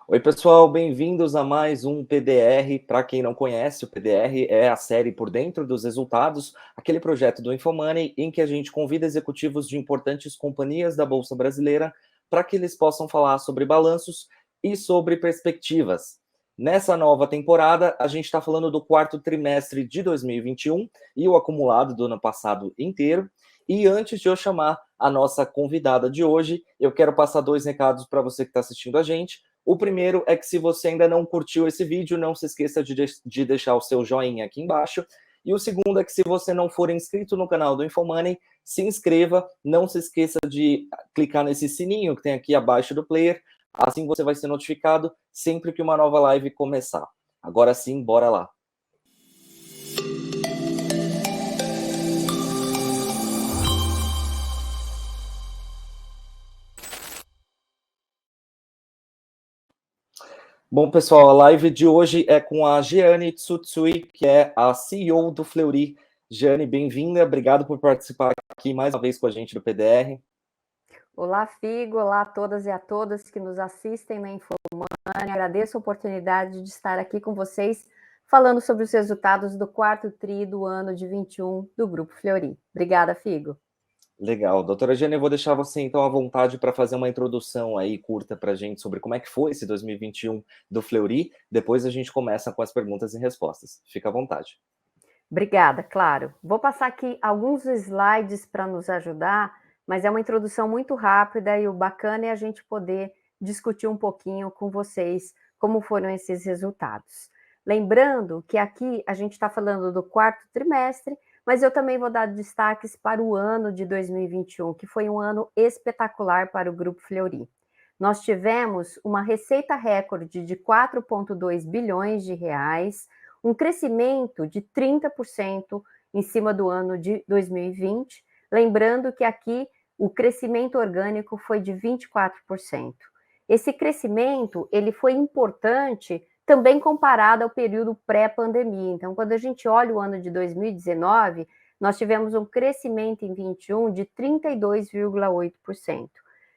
Oi, pessoal, bem-vindos a mais um PDR. Para quem não conhece, o PDR é a série Por Dentro dos Resultados, aquele projeto do Infomoney em que a gente convida executivos de importantes companhias da Bolsa Brasileira para que eles possam falar sobre balanços e sobre perspectivas. Nessa nova temporada, a gente está falando do quarto trimestre de 2021 e o acumulado do ano passado inteiro. E antes de eu chamar a nossa convidada de hoje, eu quero passar dois recados para você que está assistindo a gente. O primeiro é que se você ainda não curtiu esse vídeo, não se esqueça de deixar o seu joinha aqui embaixo. E o segundo é que se você não for inscrito no canal do Infomoney, se inscreva, não se esqueça de clicar nesse sininho que tem aqui abaixo do player, assim você vai ser notificado sempre que uma nova live começar. Agora sim, bora lá. Bom, pessoal, a live de hoje é com a Jeane Tsutsui, que é a CEO do Fleury. Jeane, bem-vinda, obrigado por participar aqui mais uma vez com a gente do PDR. Olá, Figo, olá a todas e a todas que nos assistem na Infomoney. Agradeço a oportunidade de estar aqui com vocês, falando sobre os resultados do quarto TRI do ano de 21 do Grupo Fleury. Obrigada, Figo. Legal. Doutora Jane, eu vou deixar você, então, à vontade para fazer uma introdução aí curta para a gente sobre como é que foi esse 2021 do Fleury. Depois a gente começa com as perguntas e respostas. Fica à vontade. Obrigada, claro. Vou passar aqui alguns slides para nos ajudar, mas é uma introdução muito rápida e o bacana é a gente poder discutir um pouquinho com vocês como foram esses resultados. Lembrando que aqui a gente está falando do quarto trimestre, mas eu também vou dar destaques para o ano de 2021, que foi um ano espetacular para o Grupo Fleury. Nós tivemos uma receita recorde de 4,2 bilhões de reais, um crescimento de 30% em cima do ano de 2020, lembrando que aqui o crescimento orgânico foi de 24%. Esse crescimento ele foi importante também comparado ao período pré-pandemia. Então, quando a gente olha o ano de 2019, nós tivemos um crescimento em 21 de 32,8%.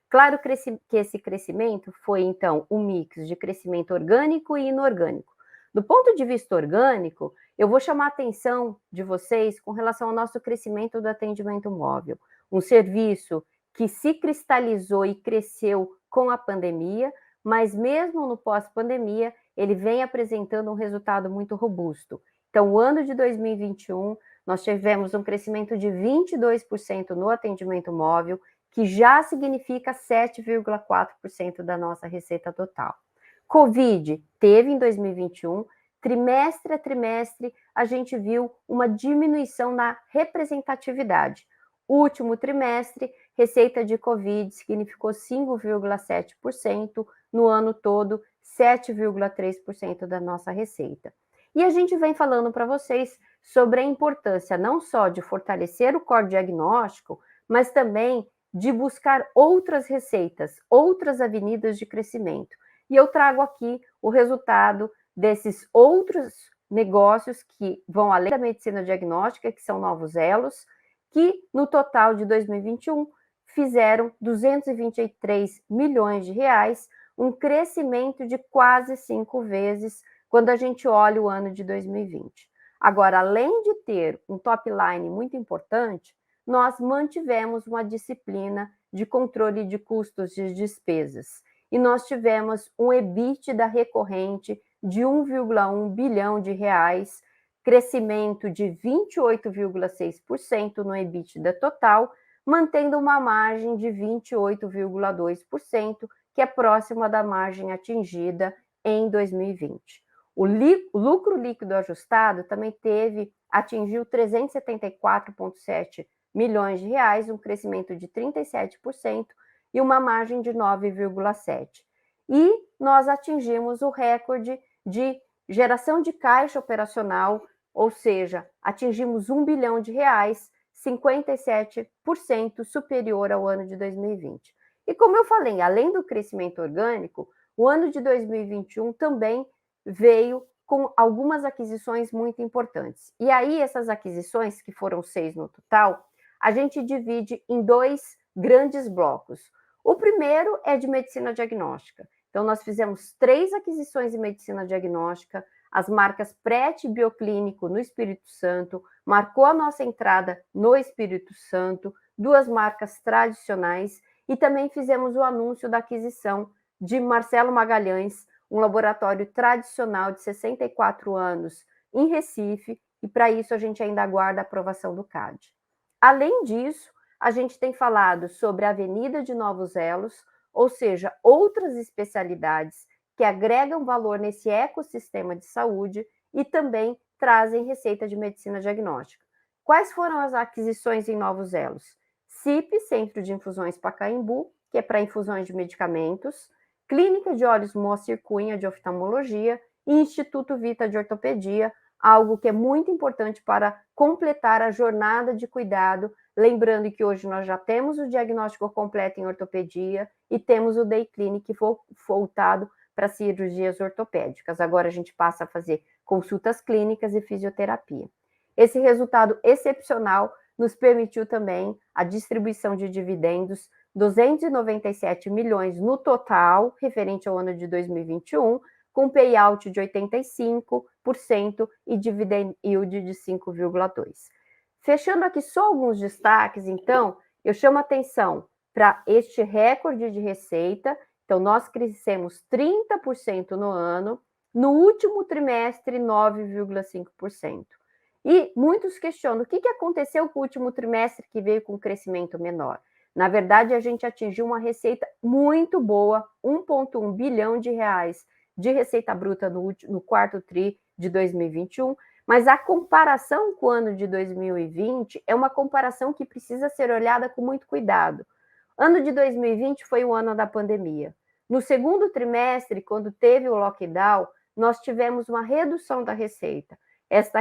Claro que esse crescimento foi, então, um mix de crescimento orgânico e inorgânico. Do ponto de vista orgânico, eu vou chamar a atenção de vocês com relação ao nosso crescimento do atendimento móvel, um serviço que se cristalizou e cresceu com a pandemia, mas mesmo no pós-pandemia, ele vem apresentando um resultado muito robusto. Então, o ano de 2021, nós tivemos um crescimento de 22% no atendimento móvel, que já significa 7,4% da nossa receita total. Covid teve em 2021, trimestre a trimestre, a gente viu uma diminuição na representatividade. Último trimestre, receita de Covid significou 5,7%, no ano todo, 7,3% da nossa receita. E a gente vem falando para vocês sobre a importância não só de fortalecer o core diagnóstico, mas também de buscar outras receitas, outras avenidas de crescimento. E eu trago aqui o resultado desses outros negócios que vão além da medicina diagnóstica, que são novos elos, que no total de 2021 fizeram 223 milhões de reais, um crescimento de quase 5 vezes quando a gente olha o ano de 2020. Agora, além de ter um top line muito importante, nós mantivemos uma disciplina de controle de custos de despesas. E nós tivemos um EBITDA recorrente de 1,1 bilhão de reais, crescimento de 28,6% no EBITDA total, mantendo uma margem de 28,2%, que é próxima da margem atingida em 2020. O lucro líquido ajustado também atingiu 374,7 milhões de reais, um crescimento de 37% e uma margem de 9,7%. E nós atingimos o recorde de geração de caixa operacional, ou seja, atingimos 1 bilhão de reais, 57% superior ao ano de 2020. E como eu falei, além do crescimento orgânico, o ano de 2021 também veio com algumas aquisições muito importantes. E aí, essas aquisições, que foram 6 no total, a gente divide em 2 grandes blocos. O primeiro é de medicina diagnóstica. Então, nós fizemos 3 aquisições em medicina diagnóstica, as marcas PRET e Bioclínico no Espírito Santo, marcou a nossa entrada no Espírito Santo, 2 marcas tradicionais, e também fizemos o anúncio da aquisição de Marcelo Magalhães, um laboratório tradicional de 64 anos em Recife, e para isso a gente ainda aguarda a aprovação do CAD. Além disso, a gente tem falado sobre a Avenida de Novos Elos, ou seja, outras especialidades que agregam valor nesse ecossistema de saúde e também trazem receita de medicina diagnóstica. Quais foram as aquisições em Novos Elos? CIP, Centro de Infusões Pacaembu, que é para infusões de medicamentos, Clínica de Olhos Moacir Cunha, de oftalmologia, e Instituto Vita de ortopedia, algo que é muito importante para completar a jornada de cuidado, lembrando que hoje nós já temos o diagnóstico completo em ortopedia e temos o Day Clinic voltado para cirurgias ortopédicas. Agora a gente passa a fazer consultas clínicas e fisioterapia. Esse resultado excepcional nos permitiu também a distribuição de dividendos, 297 milhões no total, referente ao ano de 2021, com payout de 85% e dividend yield de 5,2%. Fechando aqui só alguns destaques, então, eu chamo a atenção para este recorde de receita. Então, nós crescemos 30% no ano, no último trimestre, 9,5%. E muitos questionam o que aconteceu com o último trimestre que veio com crescimento menor. Na verdade, a gente atingiu uma receita muito boa, 1,1 bilhão de reais de receita bruta no quarto tri de 2021, mas a comparação com o ano de 2020 é uma comparação que precisa ser olhada com muito cuidado. Ano de 2020 foi o ano da pandemia. No segundo trimestre, quando teve o lockdown, nós tivemos uma redução da receita. Essa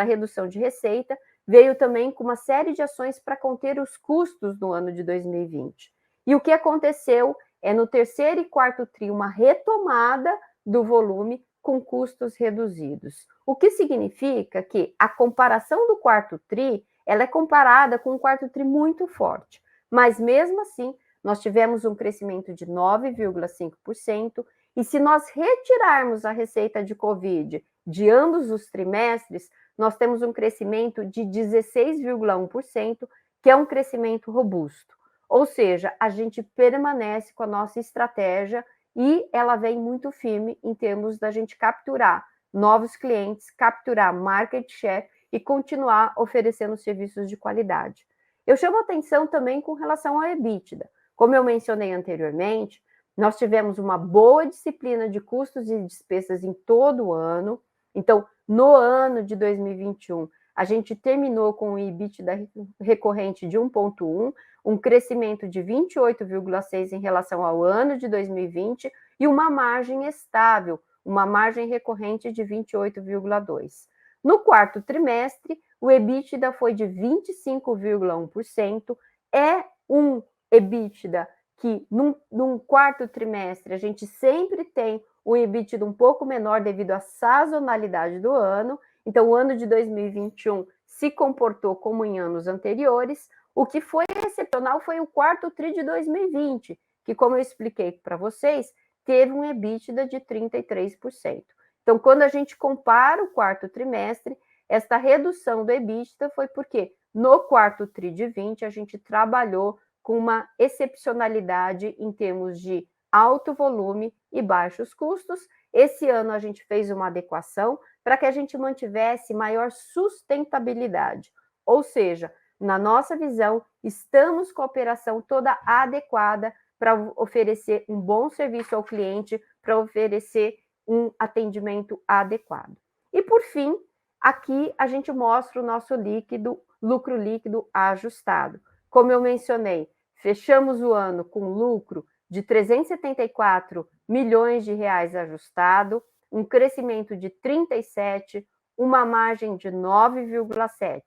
redução de receita veio também com uma série de ações para conter os custos no ano de 2020. E o que aconteceu é no terceiro e quarto tri uma retomada do volume com custos reduzidos. O que significa que a comparação do quarto tri, ela é comparada com um quarto tri muito forte, mas mesmo assim nós tivemos um crescimento de 9,5%, e se nós retirarmos a receita de Covid de ambos os trimestres, nós temos um crescimento de 16,1%, que é um crescimento robusto. Ou seja, a gente permanece com a nossa estratégia e ela vem muito firme em termos da gente capturar novos clientes, capturar market share e continuar oferecendo serviços de qualidade. Eu chamo atenção também com relação ao EBITDA. Como eu mencionei anteriormente, nós tivemos uma boa disciplina de custos e despesas em todo o ano. Então, no ano de 2021, a gente terminou com um EBITDA recorrente de 1,1, um crescimento de 28,6% em relação ao ano de 2020 e uma margem estável, uma margem recorrente de 28,2%. No quarto trimestre, o EBITDA foi de 25,1%, é um EBITDA que num quarto trimestre a gente sempre tem um EBITDA um pouco menor devido à sazonalidade do ano. Então, o ano de 2021 se comportou como em anos anteriores. O que foi excepcional foi o quarto tri de 2020, que, como eu expliquei para vocês, teve um EBITDA de 33%. Então, quando a gente compara o quarto trimestre, esta redução do EBITDA foi porque no quarto tri de 20 a gente trabalhou com uma excepcionalidade em termos de alto volume e baixos custos. Esse ano a gente fez uma adequação para que a gente mantivesse maior sustentabilidade. Ou seja, na nossa visão, estamos com a operação toda adequada para oferecer um bom serviço ao cliente, para oferecer um atendimento adequado. E por fim, aqui a gente mostra o nosso lucro líquido ajustado. Como eu mencionei, fechamos o ano com lucro de 374 milhões de reais ajustado, um crescimento de 37%, uma margem de 9,7%.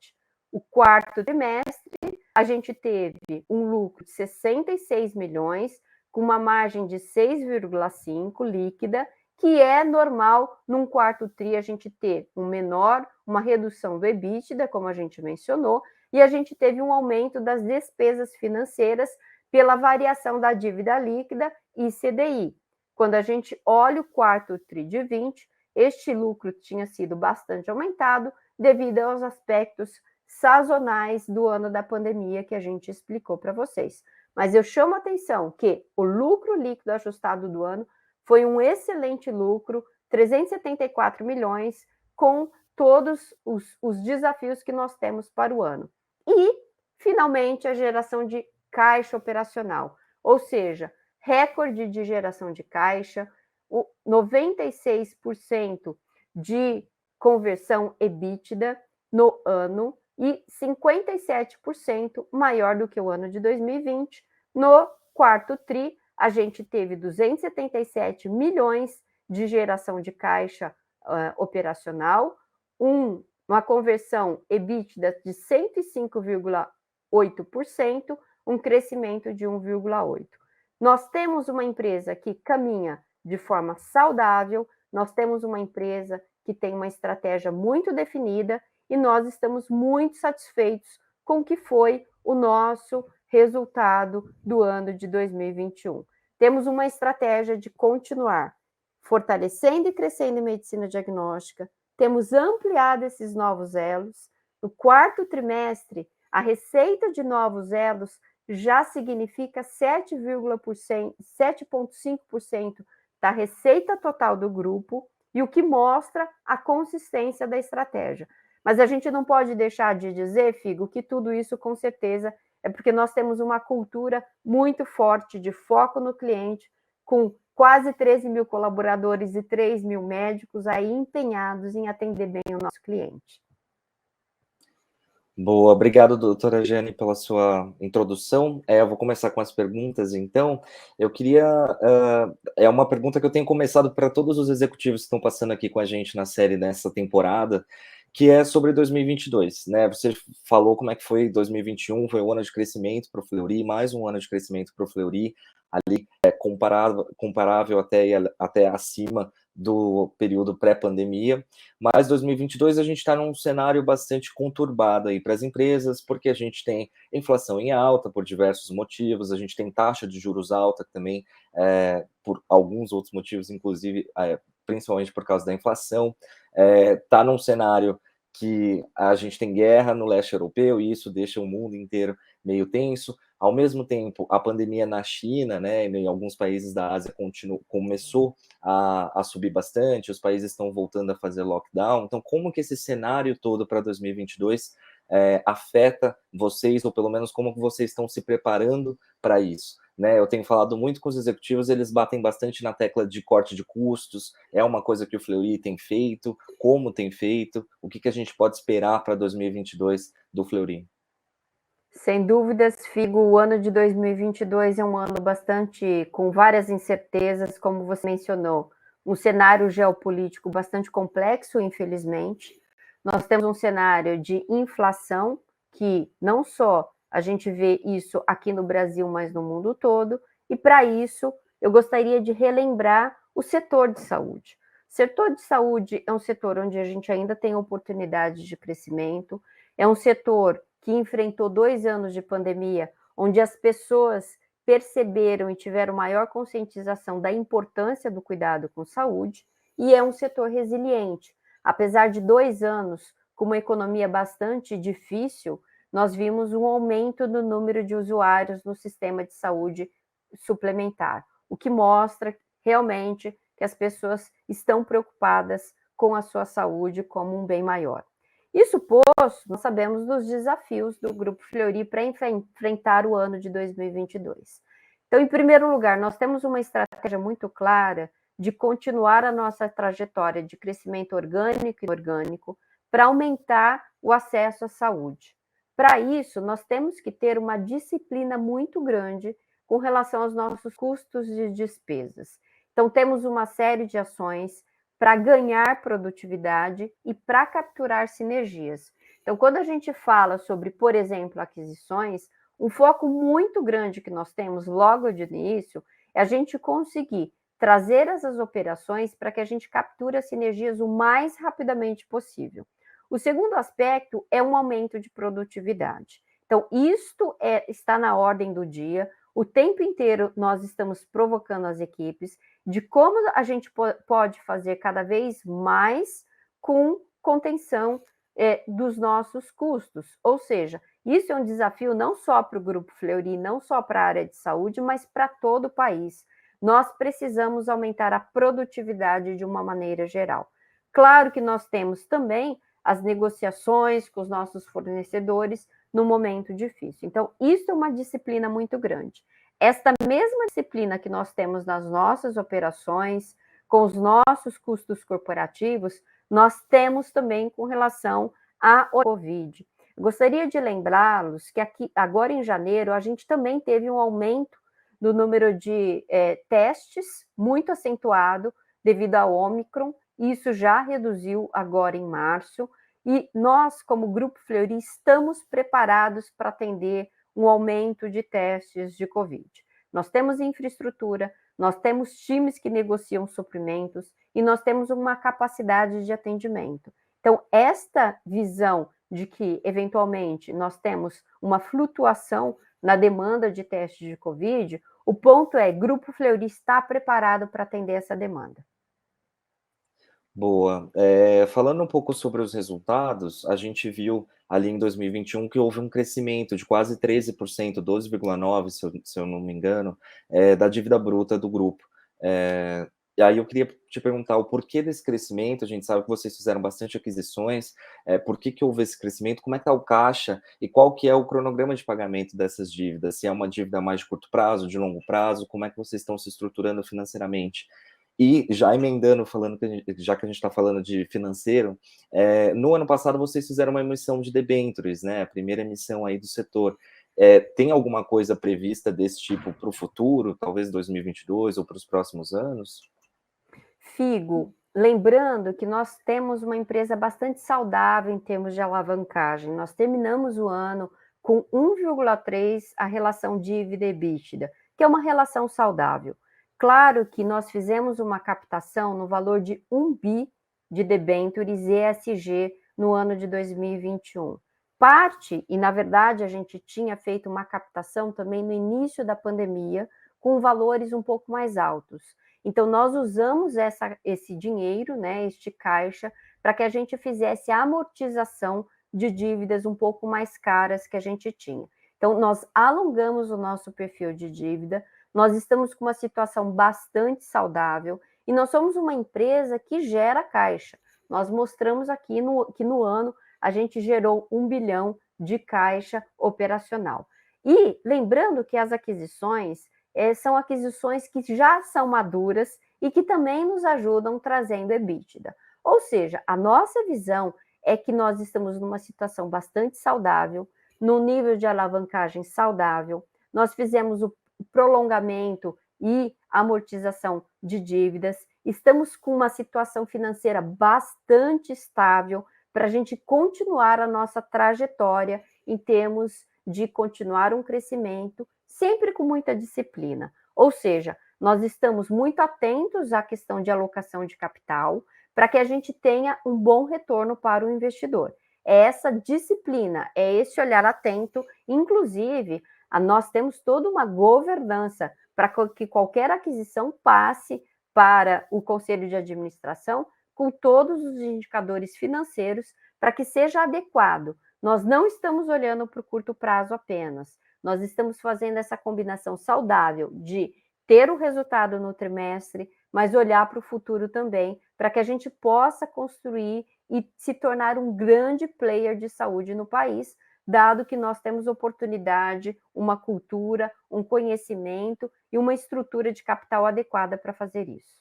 O quarto trimestre, a gente teve um lucro de 66 milhões, com uma margem de 6,5% líquida, que é normal num quarto tri a gente ter uma redução do EBITDA, como a gente mencionou, e a gente teve um aumento das despesas financeiras pela variação da dívida líquida e CDI. Quando a gente olha o quarto TRI de 20, este lucro tinha sido bastante aumentado devido aos aspectos sazonais do ano da pandemia que a gente explicou para vocês. Mas eu chamo a atenção que o lucro líquido ajustado do ano foi um excelente lucro, 374 milhões, com todos os desafios que nós temos para o ano. E, finalmente, a geração de caixa operacional, ou seja, recorde de geração de caixa, 96% de conversão EBITDA no ano e 57% maior do que o ano de 2020. No quarto TRI, a gente teve 277 milhões de geração de caixa operacional, uma conversão EBITDA de 105,8%, um crescimento de 1,8%. Nós temos uma empresa que caminha de forma saudável, nós temos uma empresa que tem uma estratégia muito definida e nós estamos muito satisfeitos com o que foi o nosso resultado do ano de 2021. Temos uma estratégia de continuar fortalecendo e crescendo em medicina diagnóstica, temos ampliado esses novos elos. No quarto trimestre, a receita de novos elos já significa 7,5% da receita total do grupo, e o que mostra a consistência da estratégia. Mas a gente não pode deixar de dizer, Figo, que tudo isso com certeza é porque nós temos uma cultura muito forte de foco no cliente, com quase 13 mil colaboradores e 3 mil médicos aí empenhados em atender bem o nosso cliente. Boa, obrigado, doutora Jane, pela sua introdução. Eu vou começar com as perguntas, então. Eu queria. É uma pergunta que eu tenho começado para todos os executivos que estão passando aqui com a gente na série nessa temporada, que é sobre 2022, né? Você falou como é que foi 2021, foi um ano de crescimento para o Fleury, mais um ano de crescimento para o Fleury, ali comparável até acima do período pré-pandemia, mas 2022 a gente está num cenário bastante conturbado aí para as empresas, porque a gente tem inflação em alta por diversos motivos, a gente tem taxa de juros alta também por alguns outros motivos, inclusive principalmente por causa da inflação, está num cenário que a gente tem guerra no leste europeu e isso deixa o mundo inteiro meio tenso. Ao mesmo tempo, a pandemia na China, né, em alguns países da Ásia começou a subir bastante, os países estão voltando a fazer lockdown. Então, como que esse cenário todo para 2022 afeta vocês, ou pelo menos como que vocês estão se preparando para isso? Né, eu tenho falado muito com os executivos, eles batem bastante na tecla de corte de custos, é uma coisa que o Fleury tem feito, como tem feito, o que a gente pode esperar para 2022 do Fleury? Sem dúvidas, Figo, o ano de 2022 é um ano bastante com várias incertezas, como você mencionou, um cenário geopolítico bastante complexo, infelizmente. Nós temos um cenário de inflação, que não só a gente vê isso aqui no Brasil, mas no mundo todo, e para isso eu gostaria de relembrar o setor de saúde. O setor de saúde é um setor onde a gente ainda tem oportunidades de crescimento, é um setor que enfrentou 2 anos de pandemia, onde as pessoas perceberam e tiveram maior conscientização da importância do cuidado com saúde, e é um setor resiliente. Apesar de 2 anos com uma economia bastante difícil, nós vimos um aumento no número de usuários no sistema de saúde suplementar, o que mostra realmente que as pessoas estão preocupadas com a sua saúde como um bem maior. Isso posto, nós sabemos dos desafios do Grupo Fleury para enfrentar o ano de 2022. Então, em primeiro lugar, nós temos uma estratégia muito clara de continuar a nossa trajetória de crescimento orgânico e inorgânico para aumentar o acesso à saúde. Para isso, nós temos que ter uma disciplina muito grande com relação aos nossos custos de despesas. Então, temos uma série de ações para ganhar produtividade e para capturar sinergias. Então, quando a gente fala sobre, por exemplo, aquisições, um foco muito grande que nós temos logo de início é a gente conseguir trazer essas operações para que a gente capture as sinergias o mais rapidamente possível. O segundo aspecto é um aumento de produtividade. Então, isto está na ordem do dia. O tempo inteiro nós estamos provocando as equipes de como a gente pode fazer cada vez mais com contenção dos nossos custos. Ou seja, isso é um desafio não só para o Grupo Fleury, não só para a área de saúde, mas para todo o país. Nós precisamos aumentar a produtividade de uma maneira geral. Claro que nós temos também as negociações com os nossos fornecedores no momento difícil. Então, isso é uma disciplina muito grande. Esta mesma disciplina que nós temos nas nossas operações, com os nossos custos corporativos, nós temos também com relação à Covid. Gostaria de lembrá-los que aqui, agora em janeiro, a gente também teve um aumento do número de testes muito acentuado devido ao Ômicron. Isso já reduziu agora em março. E nós, como Grupo Fleury, estamos preparados para atender um aumento de testes de Covid. Nós temos infraestrutura, nós temos times que negociam suprimentos e nós temos uma capacidade de atendimento. Então, esta visão de que, eventualmente, nós temos uma flutuação na demanda de testes de Covid, o ponto é, Grupo Fleury está preparado para atender essa demanda. Boa. Falando um pouco sobre os resultados, a gente viu ali em 2021 que houve um crescimento de quase 13%, 12,9%, se eu não me engano, da dívida bruta do grupo. E aí eu queria te perguntar o porquê desse crescimento. A gente sabe que vocês fizeram bastante aquisições, por que houve esse crescimento, como é que está o caixa e qual que é o cronograma de pagamento dessas dívidas? Se é uma dívida mais de curto prazo, de longo prazo, como é que vocês estão se estruturando financeiramente? E já emendando, falando já que a gente está falando de financeiro, no ano passado vocês fizeram uma emissão de debêntures, né? A primeira emissão aí do setor. Tem alguma coisa prevista desse tipo para o futuro, talvez 2022 ou para os próximos anos? Figo, lembrando que nós temos uma empresa bastante saudável em termos de alavancagem. Nós terminamos o ano com 1,3 a relação dívida-EBITDA, que é uma relação saudável. Claro que nós fizemos uma captação no valor de 1 bi de debêntures ESG no ano de 2021. Parte, e na verdade a gente tinha feito uma captação também no início da pandemia, com valores um pouco mais altos. Então, nós usamos esse dinheiro, né, este caixa, para que a gente fizesse a amortização de dívidas um pouco mais caras que a gente tinha. Então, nós alongamos o nosso perfil de dívida, nós estamos com uma situação bastante saudável e nós somos uma empresa que gera caixa. Nós mostramos aqui que no ano a gente gerou 1 bilhão de caixa operacional. E lembrando que as aquisições são aquisições que já são maduras e que também nos ajudam trazendo EBITDA. Ou seja, a nossa visão é que nós estamos numa situação bastante saudável, num nível de alavancagem saudável, nós fizemos o prolongamento e amortização de dívidas, estamos com uma situação financeira bastante estável para a gente continuar a nossa trajetória em termos de continuar um crescimento, sempre com muita disciplina. Ou seja, nós estamos muito atentos à questão de alocação de capital para que a gente tenha um bom retorno para o investidor. É essa disciplina, é esse olhar atento, inclusive, nós temos toda uma governança para que qualquer aquisição passe para o conselho de administração com todos os indicadores financeiros para que seja adequado. Nós não estamos olhando para o curto prazo apenas, nós estamos fazendo essa combinação saudável de ter o resultado no trimestre, mas olhar para o futuro também, para que a gente possa construir e se tornar um grande player de saúde no país, dado que nós temos oportunidade, uma cultura, um conhecimento e uma estrutura de capital adequada para fazer isso.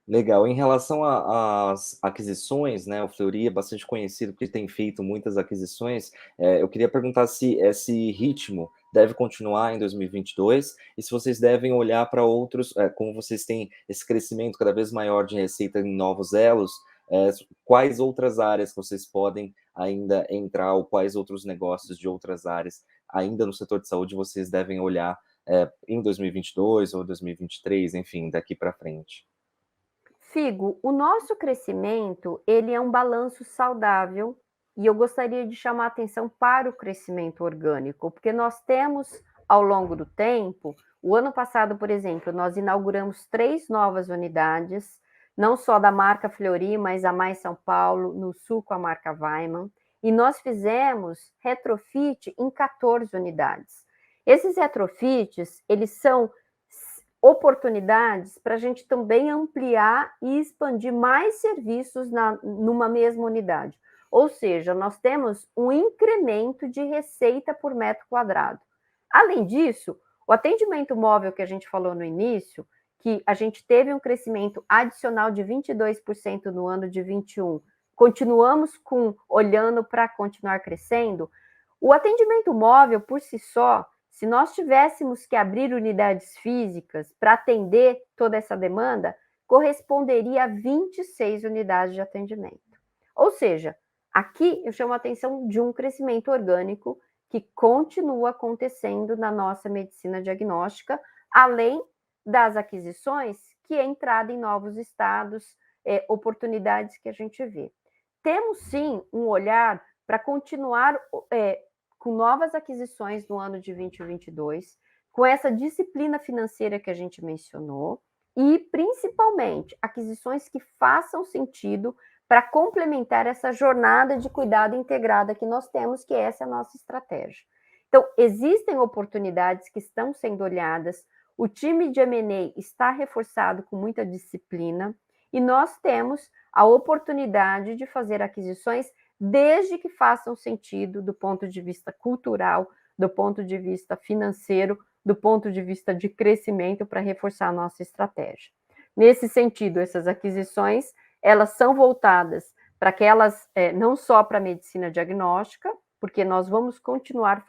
Legal. Em relação às aquisições, né, o Fleury é bastante conhecido porque tem feito muitas aquisições. Eu queria perguntar se esse ritmo deve continuar em 2022 e se vocês devem olhar para outros, como vocês têm esse crescimento cada vez maior de receita em novos elos, quais outras áreas vocês podem ainda entrar ou quais outros negócios de outras áreas ainda no setor de saúde vocês devem olhar em 2022 ou 2023, enfim, daqui para frente? Figo, o nosso crescimento, ele é um balanço saudável e eu gostaria de chamar a atenção para o crescimento orgânico, porque nós temos ao longo do tempo, o ano passado, por exemplo, nós inauguramos 3 novas unidades, não só da marca Fleury, mas a Mais São Paulo, no Sul com a marca Weiman, e nós fizemos retrofit em 14 unidades. Esses retrofits, eles são oportunidades para a gente também ampliar e expandir mais serviços numa mesma unidade. Ou seja, nós temos um incremento de receita por metro quadrado. Além disso, o atendimento móvel que a gente falou no início, que a gente teve um crescimento adicional de 22% no ano de 21, continuamos olhando para continuar crescendo. O atendimento móvel, por si só, se nós tivéssemos que abrir unidades físicas para atender toda essa demanda, corresponderia a 26 unidades de atendimento. Ou seja, aqui eu chamo a atenção de um crescimento orgânico que continua acontecendo na nossa medicina diagnóstica, além das aquisições, que é entrada em novos estados, oportunidades que a gente vê. Temos, sim, um olhar para continuar com novas aquisições no ano de 2022, com essa disciplina financeira que a gente mencionou, e, principalmente, aquisições que façam sentido para complementar essa jornada de cuidado integrada que nós temos, que essa é a nossa estratégia. Então, existem oportunidades que estão sendo olhadas, o time de M&A está reforçado com muita disciplina, e nós temos a oportunidade de fazer aquisições desde que façam sentido do ponto de vista cultural, do ponto de vista financeiro, do ponto de vista de crescimento para reforçar a nossa estratégia. Nesse sentido, essas aquisições, elas são voltadas para aquelas, não só para a medicina diagnóstica, porque nós vamos continuar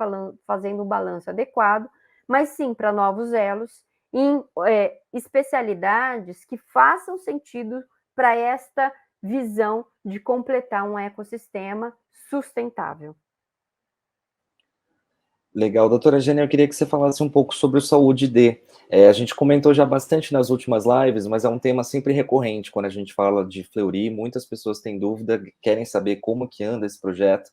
fazendo um balanço adequado, mas sim para novos elos, em especialidades que façam sentido para esta visão de completar um ecossistema sustentável. Legal. Doutora Gênia, eu queria que você falasse um pouco sobre o Saúde D. A gente comentou já bastante nas últimas lives, mas é um tema sempre recorrente quando a gente fala de Fleury. Muitas pessoas têm dúvida, querem saber como que anda esse projeto,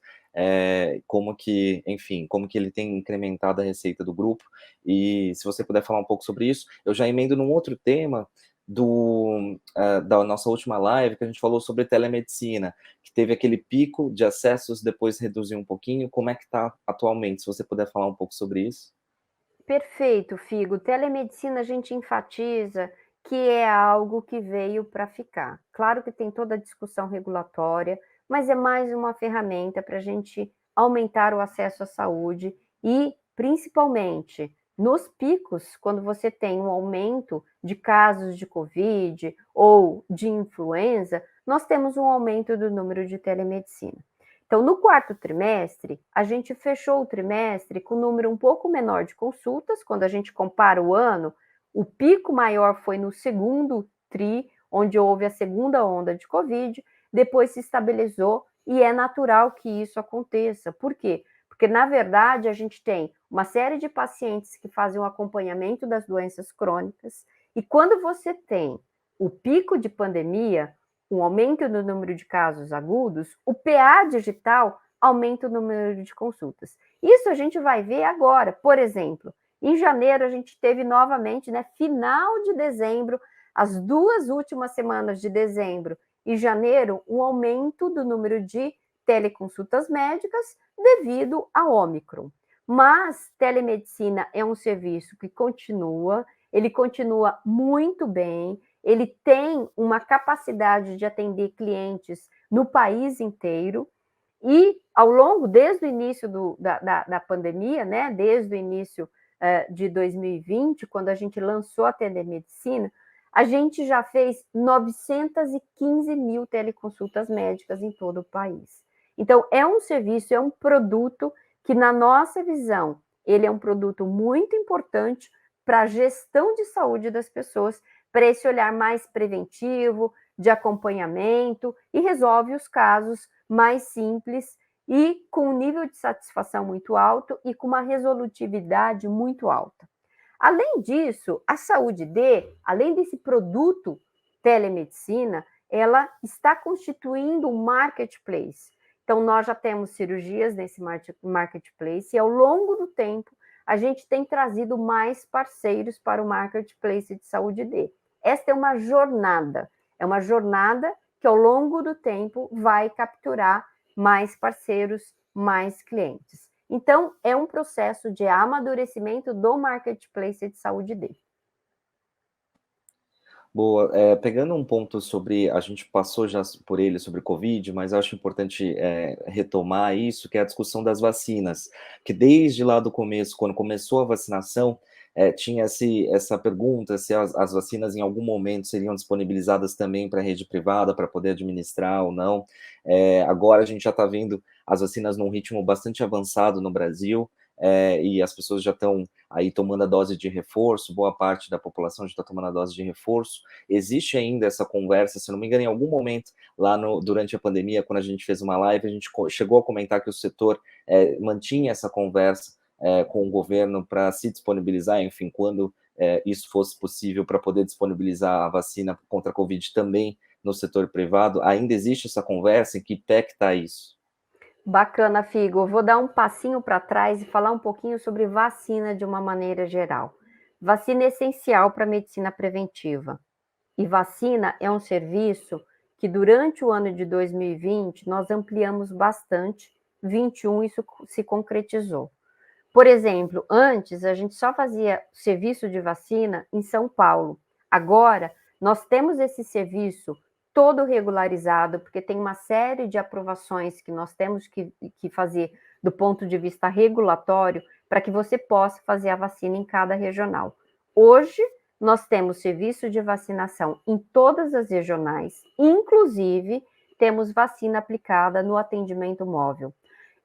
como que, enfim, como que ele tem incrementado a receita do grupo. E se você puder falar um pouco sobre isso, eu já emendo num outro tema da nossa última live, que a gente falou sobre telemedicina, que teve aquele pico de acessos, depois reduziu um pouquinho. Como é que está atualmente? Se você puder falar um pouco sobre isso. Perfeito, Figo. Telemedicina a gente enfatiza que é algo que veio para ficar. Claro que tem toda a discussão regulatória, mas é mais uma ferramenta para a gente aumentar o acesso à saúde e, principalmente, nos picos, quando você tem um aumento de casos de Covid ou de influenza, nós temos um aumento do número de telemedicina. Então, no quarto trimestre, a gente fechou o trimestre com um número um pouco menor de consultas. Quando a gente compara o ano, o pico maior foi no segundo TRI, onde houve a segunda onda de Covid, depois se estabilizou e é natural que isso aconteça. Por quê? Porque, na verdade, a gente tem uma série de pacientes que fazem o acompanhamento das doenças crônicas, e quando você tem o pico de pandemia, um aumento no número de casos agudos, o PA digital aumenta o número de consultas. Isso a gente vai ver agora. Por exemplo, em janeiro a gente teve novamente, final de dezembro, as 2 últimas semanas de dezembro e janeiro, um aumento do número de teleconsultas médicas devido ao Ômicron. Mas telemedicina é um serviço que continua, ele continua muito bem, ele tem uma capacidade de atender clientes no país inteiro, e ao longo, desde o início da pandemia, desde o início de 2020, quando a gente lançou a telemedicina, a gente já fez 915 mil teleconsultas médicas em todo o país. Então, é um serviço, é um produto que, na nossa visão, ele é um produto muito importante para a gestão de saúde das pessoas, para esse olhar mais preventivo, de acompanhamento, e resolve os casos mais simples e com um nível de satisfação muito alto e com uma resolutividade muito alta. Além disso, a Saúde D, além desse produto telemedicina, ela está constituindo um marketplace. Então, nós já temos cirurgias nesse marketplace e, ao longo do tempo, a gente tem trazido mais parceiros para o Marketplace de Saúde D. Esta é uma jornada que ao longo do tempo vai capturar mais parceiros, mais clientes. Então, é um processo de amadurecimento do Marketplace de Saúde D. Boa. Pegando um ponto sobre, a gente passou já por ele, sobre Covid, mas acho importante retomar isso, que é a discussão das vacinas, que desde lá do começo, quando começou a vacinação, tinha essa pergunta se as vacinas em algum momento seriam disponibilizadas também para a rede privada, para poder administrar ou não. Agora a gente já está vendo as vacinas num ritmo bastante avançado no Brasil, e as pessoas já estão aí tomando a dose de reforço, boa parte da população já está tomando a dose de reforço. Existe ainda essa conversa, se não me engano, em algum momento, lá durante a pandemia, quando a gente fez uma live, a gente chegou a comentar que o setor mantinha essa conversa com o governo para se disponibilizar, enfim, quando isso fosse possível, para poder disponibilizar a vacina contra a Covid também no setor privado. Ainda existe essa conversa? Em que pé que está isso? Bacana, Figo. Eu vou dar um passinho para trás e falar um pouquinho sobre vacina de uma maneira geral. Vacina é essencial para a medicina preventiva. E vacina é um serviço que durante o ano de 2020 nós ampliamos bastante, 21 isso se concretizou. Por exemplo, antes a gente só fazia serviço de vacina em São Paulo. Agora nós temos esse serviço todo regularizado, porque tem uma série de aprovações que nós temos que fazer do ponto de vista regulatório para que você possa fazer a vacina em cada regional. Hoje, nós temos serviço de vacinação em todas as regionais, inclusive temos vacina aplicada no atendimento móvel.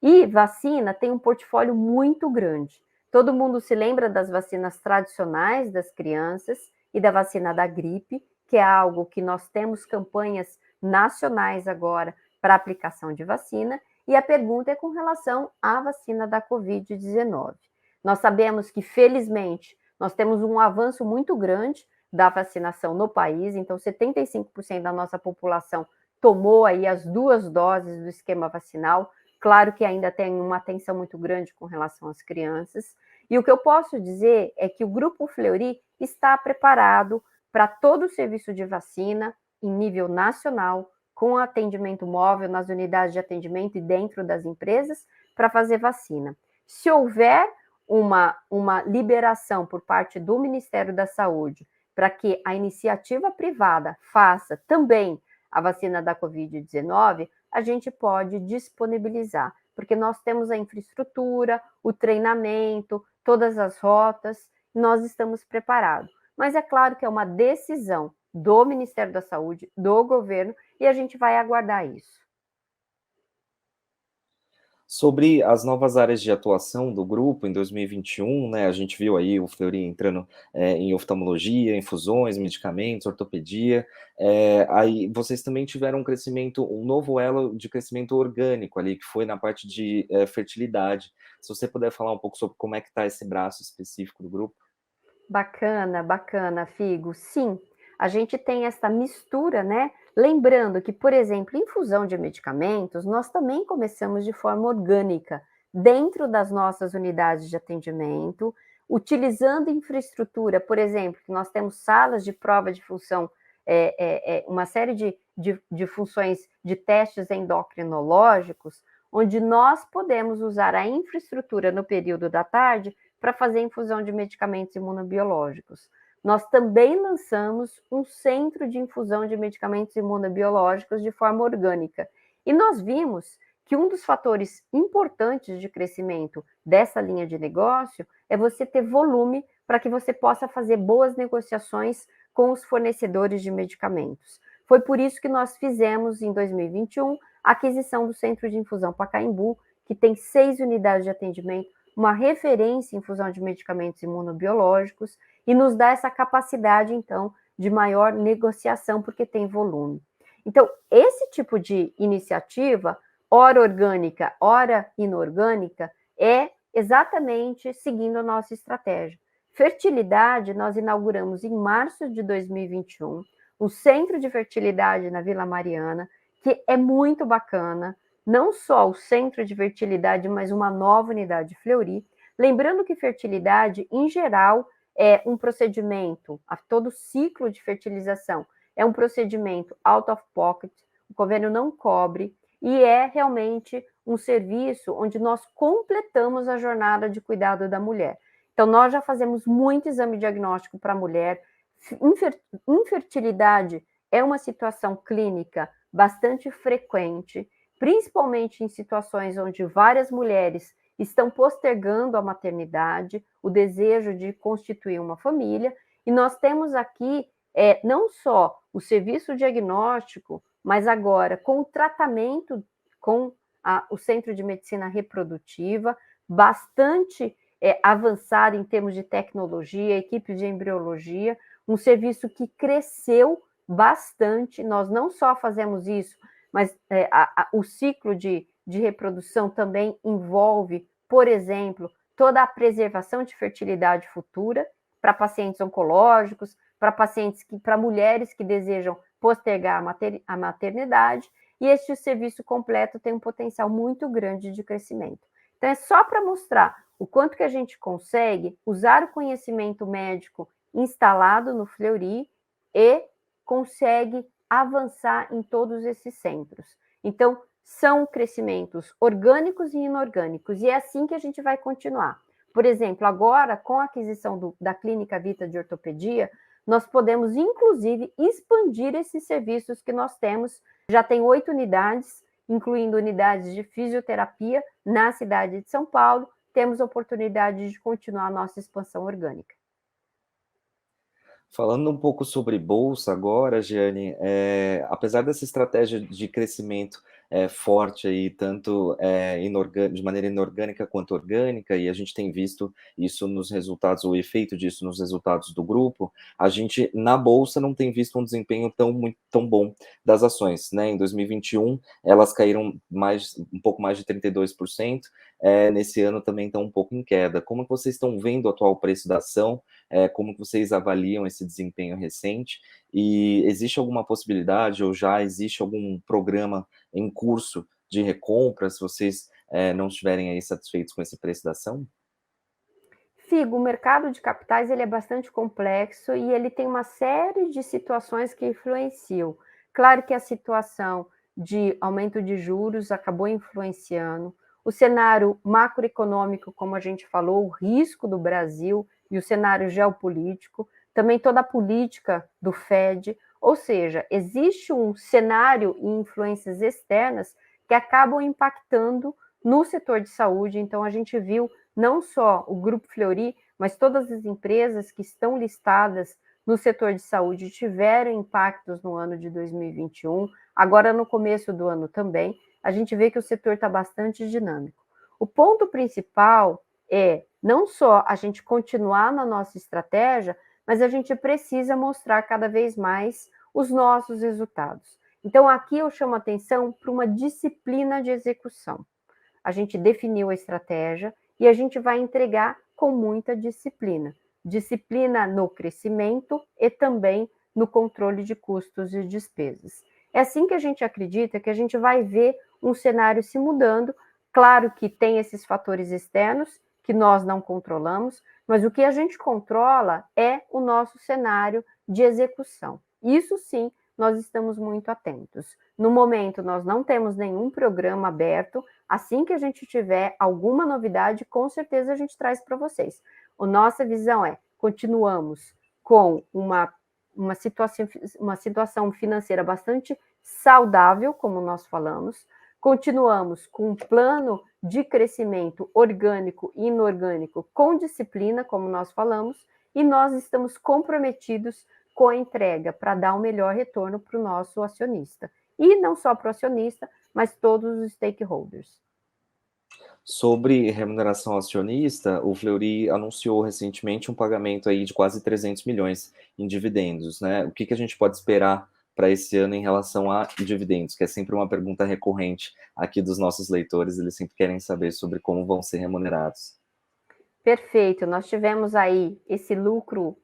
E vacina tem um portfólio muito grande. Todo mundo se lembra das vacinas tradicionais das crianças e da vacina da gripe, que é algo que nós temos campanhas nacionais agora para aplicação de vacina, e a pergunta é com relação à vacina da Covid-19. Nós sabemos que, felizmente, nós temos um avanço muito grande da vacinação no país, então 75% da nossa população tomou aí as 2 doses do esquema vacinal. Claro que ainda tem uma atenção muito grande com relação às crianças. E o que eu posso dizer é que o Grupo Fleury está preparado para todo o serviço de vacina em nível nacional, com atendimento móvel nas unidades de atendimento e dentro das empresas, para fazer vacina. Se houver uma liberação por parte do Ministério da Saúde para que a iniciativa privada faça também a vacina da Covid-19, a gente pode disponibilizar, porque nós temos a infraestrutura, o treinamento, todas as rotas, nós estamos preparados. Mas é claro que é uma decisão do Ministério da Saúde, do governo, e a gente vai aguardar isso. Sobre as novas áreas de atuação do grupo em 2021, né, a gente viu aí o Fleury entrando em oftalmologia, infusões, medicamentos, ortopedia, aí vocês também tiveram um crescimento, um novo elo de crescimento orgânico ali, que foi na parte de fertilidade. Se você puder falar um pouco sobre como é que está esse braço específico do grupo. Bacana, bacana, Figo. Sim, a gente tem essa mistura, né? Lembrando que, por exemplo, infusão de medicamentos, nós também começamos de forma orgânica, dentro das nossas unidades de atendimento, utilizando infraestrutura, por exemplo, que nós temos salas de prova de função, uma série de funções de testes endocrinológicos, onde nós podemos usar a infraestrutura no período da tarde para fazer infusão de medicamentos imunobiológicos. Nós também lançamos um centro de infusão de medicamentos imunobiológicos de forma orgânica. E nós vimos que um dos fatores importantes de crescimento dessa linha de negócio é você ter volume para que você possa fazer boas negociações com os fornecedores de medicamentos. Foi por isso que nós fizemos, em 2021, a aquisição do Centro de Infusão Pacaembu, que tem 6 unidades de atendimento, uma referência em infusão de medicamentos imunobiológicos, e nos dá essa capacidade, então, de maior negociação, porque tem volume. Então, esse tipo de iniciativa, ora orgânica, ora inorgânica, é exatamente seguindo a nossa estratégia. Fertilidade, nós inauguramos em março de 2021, o Centro de Fertilidade na Vila Mariana, que é muito bacana, não só o Centro de Fertilidade, mas uma nova unidade Fleury. Lembrando que fertilidade, em geral, é um procedimento, todo ciclo de fertilização é um procedimento out of pocket, o convênio não cobre, e é realmente um serviço onde nós completamos a jornada de cuidado da mulher. Então, nós já fazemos muito exame diagnóstico para a mulher. Infertilidade é uma situação clínica bastante frequente, principalmente em situações onde várias mulheres estão postergando a maternidade, o desejo de constituir uma família, e nós temos aqui não só o serviço diagnóstico, mas agora com o tratamento com o Centro de Medicina Reprodutiva, bastante avançado em termos de tecnologia, equipe de embriologia, um serviço que cresceu bastante. Nós não só fazemos isso, mas o ciclo de reprodução também envolve, por exemplo, toda a preservação de fertilidade futura para pacientes oncológicos, para mulheres que desejam postergar a maternidade, e este serviço completo tem um potencial muito grande de crescimento. Então, é só para mostrar o quanto que a gente consegue usar o conhecimento médico instalado no Fleury e consegue avançar em todos esses centros. Então, são crescimentos orgânicos e inorgânicos, e é assim que a gente vai continuar. Por exemplo, agora, com a aquisição da Clínica Vita de Ortopedia, nós podemos, inclusive, expandir esses serviços que nós temos. Já tem 8 unidades, incluindo unidades de fisioterapia na cidade de São Paulo. Temos a oportunidade de continuar a nossa expansão orgânica. Falando um pouco sobre bolsa agora, Giane, apesar dessa estratégia de crescimento forte aí, tanto de maneira inorgânica quanto orgânica, e a gente tem visto isso nos resultados, o efeito disso nos resultados do grupo, a gente, na bolsa, não tem visto um desempenho tão bom das ações, né? Em 2021, elas caíram um pouco mais de 32%, nesse ano também estão um pouco em queda. Como que vocês estão vendo o atual preço da ação? Como que vocês avaliam esse desempenho recente? E existe alguma possibilidade ou já existe algum programa em curso de recompra, se vocês não estiverem aí satisfeitos com esse preço da ação? Figo, o mercado de capitais ele é bastante complexo e ele tem uma série de situações que influenciam. Claro que a situação de aumento de juros acabou influenciando, o cenário macroeconômico, como a gente falou, o risco do Brasil e o cenário geopolítico, também toda a política do Fed, ou seja, existe um cenário e influências externas que acabam impactando no setor de saúde. Então, a gente viu não só o Grupo Fleury, mas todas as empresas que estão listadas no setor de saúde tiveram impactos no ano de 2021, agora no começo do ano também. A gente vê que o setor está bastante dinâmico. O ponto principal é não só a gente continuar na nossa estratégia, mas a gente precisa mostrar cada vez mais os nossos resultados. Então, aqui eu chamo a atenção para uma disciplina de execução. A gente definiu a estratégia e a gente vai entregar com muita disciplina. Disciplina no crescimento e também no controle de custos e despesas. É assim que a gente acredita que a gente vai ver um cenário se mudando. Claro que tem esses fatores externos que nós não controlamos, mas o que a gente controla é o nosso cenário de execução. Isso sim, nós estamos muito atentos. No momento, nós não temos nenhum programa aberto. Assim que a gente tiver alguma novidade, com certeza a gente traz para vocês. A nossa visão é, continuamos com uma situação financeira bastante saudável, como nós falamos, continuamos com um plano de crescimento orgânico e inorgânico com disciplina, como nós falamos, e nós estamos comprometidos com a entrega para dar o melhor retorno para o nosso acionista. E não só para o acionista, mas todos os stakeholders. Sobre remuneração ao acionista, o Fleury anunciou recentemente um pagamento aí de quase 300 milhões em dividendos, né? O que a gente pode esperar para esse ano em relação a dividendos, que é sempre uma pergunta recorrente aqui dos nossos leitores, eles sempre querem saber sobre como vão ser remunerados. Perfeito, nós tivemos aí esse lucro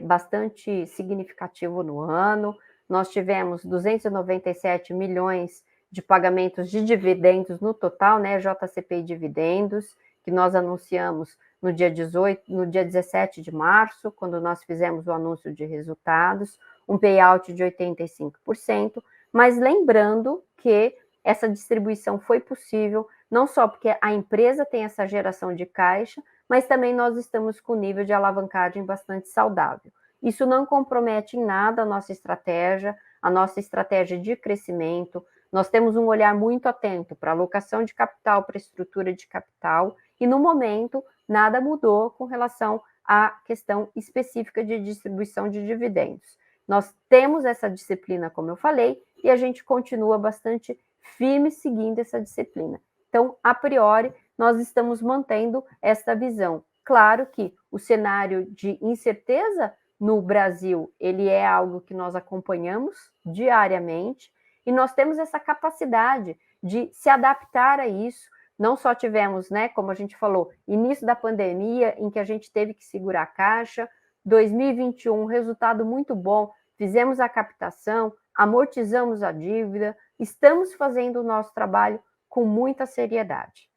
bastante significativo no ano, nós tivemos 297 milhões de pagamentos de dividendos no total, né, JCP e dividendos, que nós anunciamos no dia 18, no dia 17 de março, quando nós fizemos o anúncio de resultados, um payout de 85%, mas lembrando que essa distribuição foi possível, não só porque a empresa tem essa geração de caixa, mas também nós estamos com um nível de alavancagem bastante saudável. Isso não compromete em nada a nossa estratégia de crescimento. Nós temos um olhar muito atento para alocação de capital, para estrutura de capital, e no momento nada mudou com relação à questão específica de distribuição de dividendos. Nós temos essa disciplina, como eu falei, e a gente continua bastante firme seguindo essa disciplina. Então, a priori, nós estamos mantendo essa visão. Claro que o cenário de incerteza no Brasil, ele é algo que nós acompanhamos diariamente, e nós temos essa capacidade de se adaptar a isso. Não só tivemos, né, como a gente falou, início da pandemia, em que a gente teve que segurar a caixa, 2021, resultado muito bom, fizemos a captação, amortizamos a dívida, estamos fazendo o nosso trabalho com muita seriedade.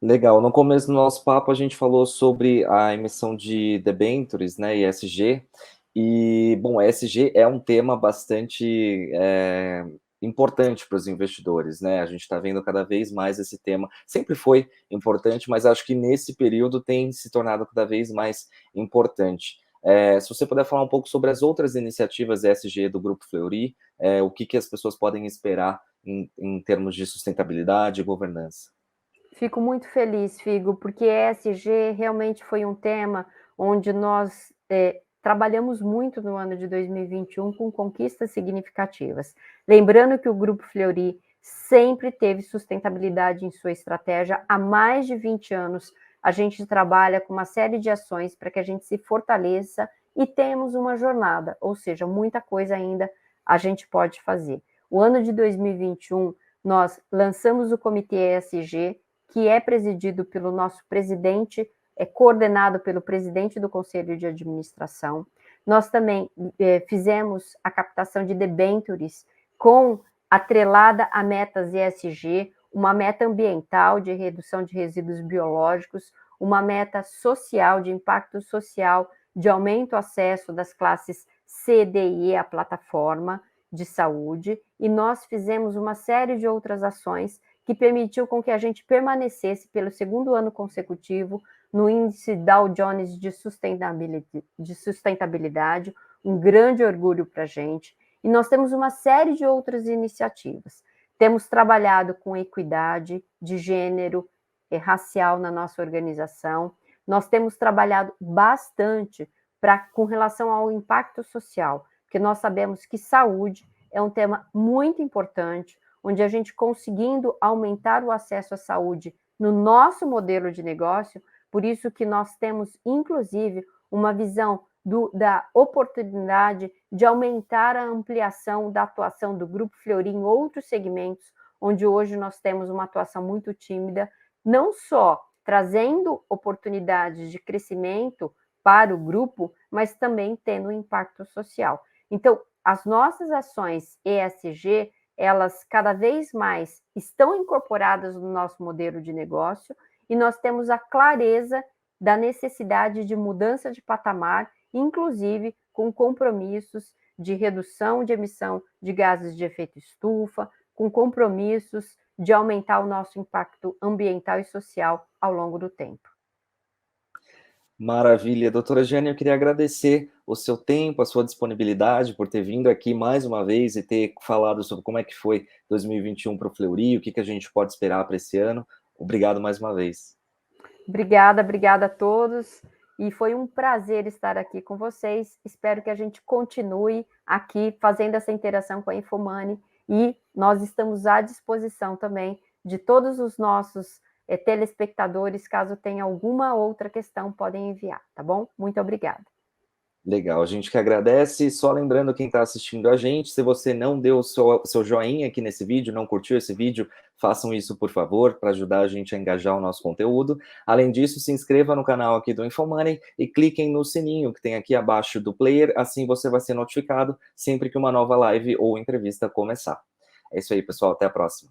Legal. No começo do nosso papo, a gente falou sobre a emissão de debêntures, né, ESG, e, bom, ESG é um tema bastante importante para os investidores, né? A gente está vendo cada vez mais esse tema. Sempre foi importante, mas acho que nesse período tem se tornado cada vez mais importante. Se você puder falar um pouco sobre as outras iniciativas ESG do Grupo Fleury, o que as pessoas podem esperar em termos de sustentabilidade e governança. Fico muito feliz, Figo, porque ESG realmente foi um tema onde nós trabalhamos muito no ano de 2021 com conquistas significativas. Lembrando que o Grupo Fleury sempre teve sustentabilidade em sua estratégia. Há mais de 20 anos, a gente trabalha com uma série de ações para que a gente se fortaleça e temos uma jornada, ou seja, muita coisa ainda a gente pode fazer. O ano de 2021, nós lançamos o Comitê ESG, que é presidido pelo nosso presidente, é coordenado pelo presidente do Conselho de Administração. Nós também fizemos a captação de debêntures atrelada a metas ESG, uma meta ambiental de redução de resíduos biológicos, uma meta social, de impacto social, de aumento do acesso das classes C, D e E à plataforma de saúde, e nós fizemos uma série de outras ações que permitiu com que a gente permanecesse pelo segundo ano consecutivo no índice Dow Jones de sustentabilidade, um grande orgulho para a gente. E nós temos uma série de outras iniciativas. Temos trabalhado com equidade de gênero e racial na nossa organização. Nós temos trabalhado bastante com relação ao impacto social, porque nós sabemos que saúde é um tema muito importante, onde a gente conseguindo aumentar o acesso à saúde no nosso modelo de negócio, por isso que nós temos, inclusive, uma visão da oportunidade de aumentar a ampliação da atuação do Grupo Fleury em outros segmentos, onde hoje nós temos uma atuação muito tímida, não só trazendo oportunidades de crescimento para o grupo, mas também tendo um impacto social. Então, as nossas ações ESG, elas cada vez mais estão incorporadas no nosso modelo de negócio e nós temos a clareza da necessidade de mudança de patamar, inclusive com compromissos de redução de emissão de gases de efeito estufa, com compromissos de aumentar o nosso impacto ambiental e social ao longo do tempo. Maravilha. Doutora Jane, eu queria agradecer o seu tempo, a sua disponibilidade por ter vindo aqui mais uma vez e ter falado sobre como é que foi 2021 para o Fleury, o que a gente pode esperar para esse ano. Obrigado mais uma vez. Obrigada a todos. E foi um prazer estar aqui com vocês. Espero que a gente continue aqui fazendo essa interação com a Infomoney e nós estamos à disposição também de todos os nossos telespectadores, caso tenha alguma outra questão, podem enviar, tá bom? Muito obrigada. Legal, a gente que agradece. Só lembrando quem está assistindo a gente, se você não deu o seu joinha aqui nesse vídeo, não curtiu esse vídeo, façam isso, por favor, para ajudar a gente a engajar o nosso conteúdo. Além disso, se inscreva no canal aqui do Infomoney e cliquem no sininho que tem aqui abaixo do player, assim você vai ser notificado sempre que uma nova live ou entrevista começar. É isso aí, pessoal, até a próxima.